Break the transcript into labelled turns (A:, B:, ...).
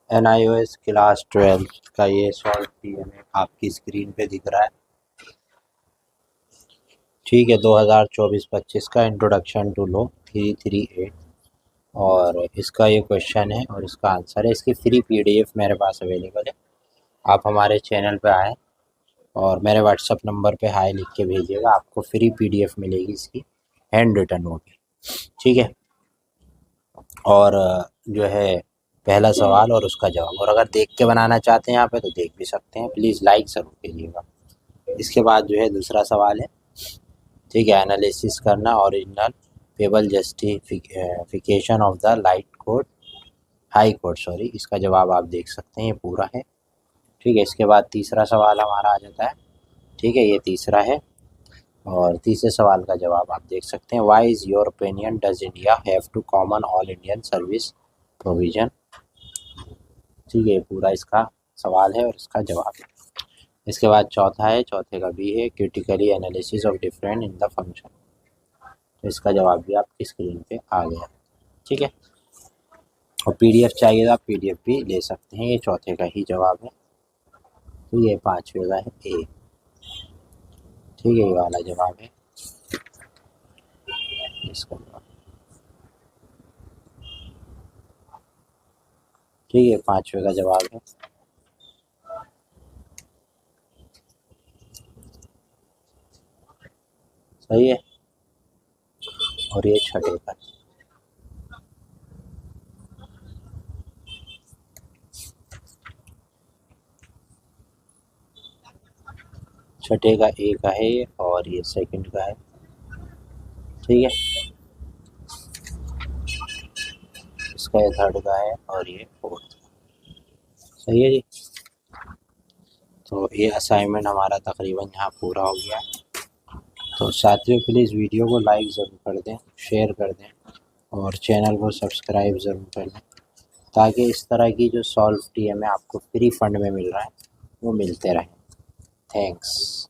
A: NIOS class 12 का ये solve TMA आपकी स्क्रीन पे दिख रहा है। ठीक है, 2024-25 का इंट्रोडक्शन टू लो 338 और इसका ये क्वेश्चन है और इसका आंसर है। इसकी फ्री PDF मेरे पास अवेलेबल है। आप हमारे चैनल पे आएँ और मेरे व्हाट्सअप नंबर पे हाय लिख के भेजिएगा, आपको फ्री PDF मिलेगी इसकी हैंड रिटन होगी। ठीक है, और जो है पहला सवाल और उसका जवाब, और अगर देख के बनाना चाहते हैं यहाँ पे तो देख भी सकते हैं। प्लीज़ लाइक ज़रूर कीजिएगा। इसके बाद जो है दूसरा सवाल है, ठीक है, एनालिसिस करना original payable justification of the high court sorry, इसका जवाब आप देख सकते हैं, ये पूरा है। ठीक है, इसके बाद तीसरा सवाल हमारा आ जाता है। ठीक है, ये तीसरा है और तीसरे सवाल का जवाब आप देख सकते हैं। Why is your opinion does India have to common all Indian service provision. ठीक है, पूरा इसका सवाल है और इसका जवाब है। इसके बाद चौथा है, चौथे का भी है, critically analysis of different in the function. तो इसका जवाब भी आपकी स्क्रीन पे आ गया। ठीक है, और PDF चाहिए तो आप PDF भी ले सकते हैं। ये चौथे का ही जवाब है। तो ये पाँचवें का है A। ठीक है, ये वाला जवाब है इसका जवाब। ठीक है, पाँचवें का जवाब है। सही है, और ये छठे का। छठे का A का है ये, और ये सेकंड का है। ठीक है, इसका ये थर्ड का है और ये फोर्थ। सही है जी। तो ये असाइनमेंट हमारा तकरीबन यहाँ पूरा हो गया। तो साथियों प्लीज़ वीडियो को लाइक ज़रूर कर दें, शेयर कर दें और चैनल को सब्सक्राइब ज़रूर कर लें, ताकि इस तरह की जो सॉल्व TMA आपको फ्री फंड में मिल रहा है वो मिलते रहें। थैंक्स।